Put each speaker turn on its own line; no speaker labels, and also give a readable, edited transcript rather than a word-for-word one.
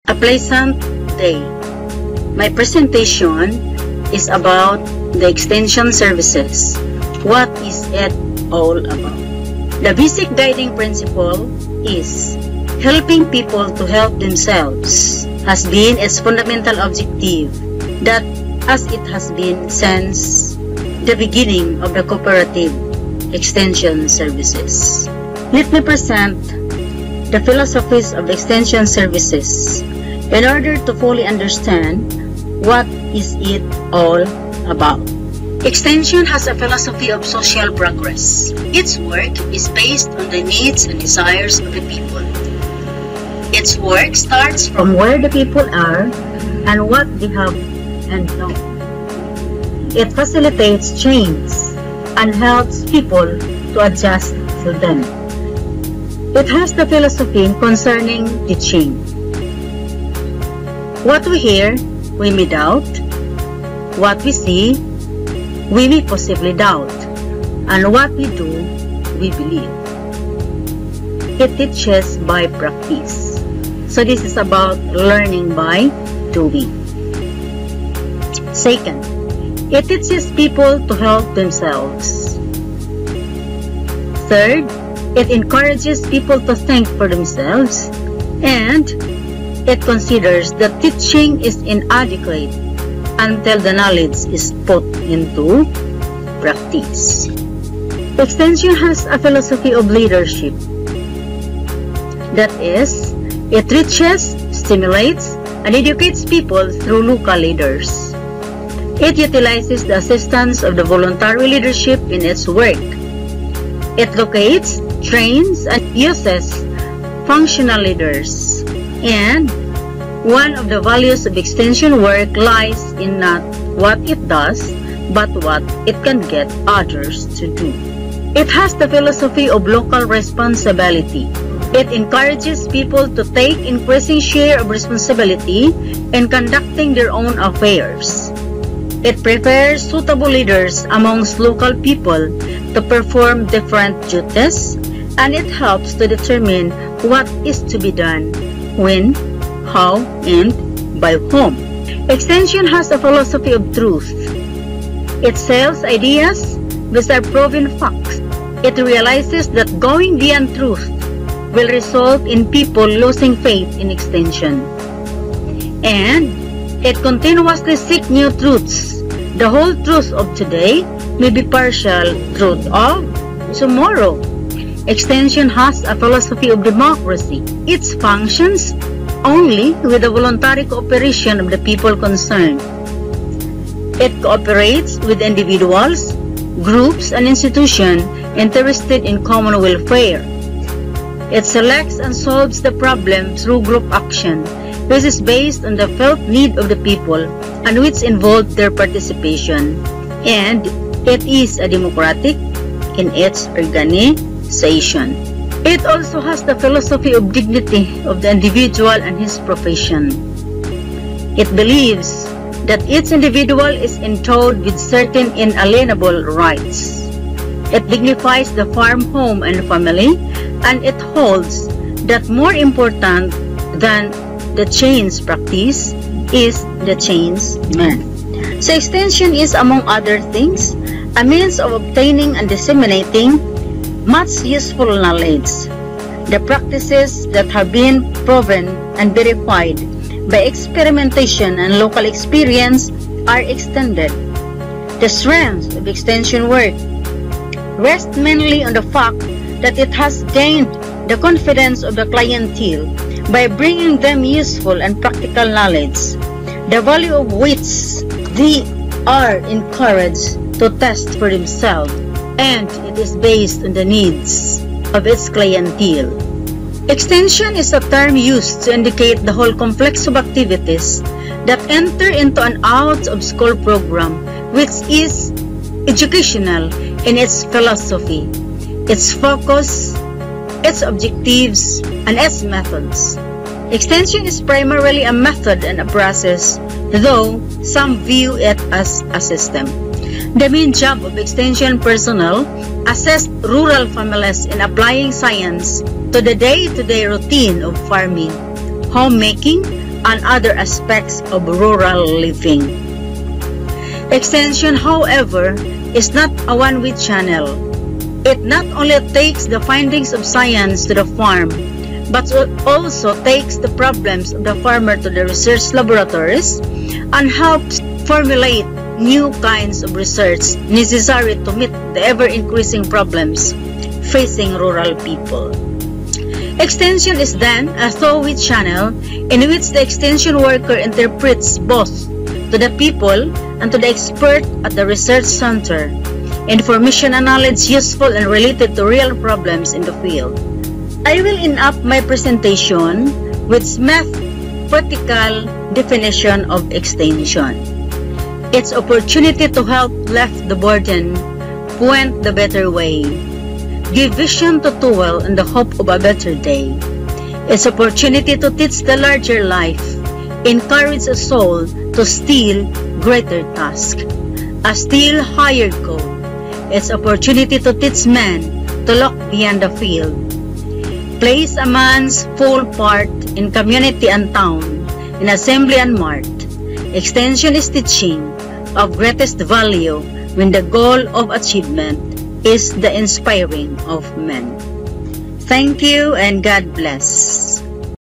A pleasant day. My presentation is about the extension services. What is it all about? The basic guiding principle is helping people to help themselves has been its fundamental objective, that as it has been since the beginning of the cooperative extension services. Let me present the philosophies of extension services in order to fully understand what is it all about. Extension has a philosophy of social progress. Its work is based on the needs and desires of the people. Its work starts from where the people are and what they have and know. It facilitates change and helps people to adjust to them. It has the philosophy concerning teaching. What we hear, we may doubt. What we see, we may possibly doubt. And what we do, we believe. It teaches by practice. So this is about learning by doing. Second, it teaches people to help themselves. Third, it encourages people to think for themselves. And it considers that teaching is inadequate until the knowledge is put into practice. Extension has a philosophy of leadership. That is, it reaches, stimulates, and educates people through local leaders. It utilizes the assistance of the voluntary leadership in its work. It locates, trains, and uses functional leaders. And one of the values of extension work lies in not what it does, but what it can get others to do. It has the philosophy of local responsibility. It encourages people to take increasing share of responsibility in conducting their own affairs. It prepares suitable leaders amongst local people to perform different duties, and it helps to determine what is to be done, when, how, and by whom. Extension has a philosophy of truth. It sells ideas which are proven facts. It realizes that going beyond truth will result in people losing faith in extension. And it continuously seeks new truths. The whole truth of today may be partial truth of tomorrow. Extension has a philosophy of democracy. It functions only with the voluntary cooperation of the people concerned. It cooperates with individuals, groups, and institutions interested in common welfare. It selects and solves the problem through group action, which is based on the felt need of the people and which involves their participation. And it is a democratic in its organization. It also has the philosophy of dignity of the individual and his profession. It believes that each individual is endowed with certain inalienable rights. It dignifies the farm, home, and family, and it holds that more important than the change practice is the change man. So extension is, among other things, a means of obtaining and disseminating much useful knowledge. The practices that have been proven and verified by experimentation and local experience are extended. The strength of extension work rests mainly on the fact that it has gained the confidence of the clientele by bringing them useful and practical knowledge, the value of which they are encouraged to test for themselves, and it is based on the needs of its clientele. Extension is a term used to indicate the whole complex of activities that enter into an out-of-school program, which is educational in its philosophy, its focus, its objectives, and its methods. Extension is primarily a method and a process, though some view it as a system. The main job of extension personnel assist rural families in applying science to the day-to-day routine of farming, homemaking, and other aspects of rural living. Extension, however, is not a one-way channel. It not only takes the findings of science to the farm, but also takes the problems of the farmer to the research laboratories and helps formulate new kinds of research necessary to meet the ever-increasing problems facing rural people. Extension is then a two-way channel in which the extension worker interprets both to the people and to the expert at the research center information and knowledge useful and related to real problems in the field. I will end up my presentation with Smith's practical definition of extension. Its opportunity to help lift the burden, point the better way, give vision to toil in the hope of a better day. Its opportunity to teach the larger life, encourage a soul to still greater task, a still higher goal. Its opportunity to teach men to look beyond the field, plays a man's full part in community and town, in assembly and mart. Extension is teaching of greatest value when the goal of achievement is the inspiring of men. Thank you and God bless.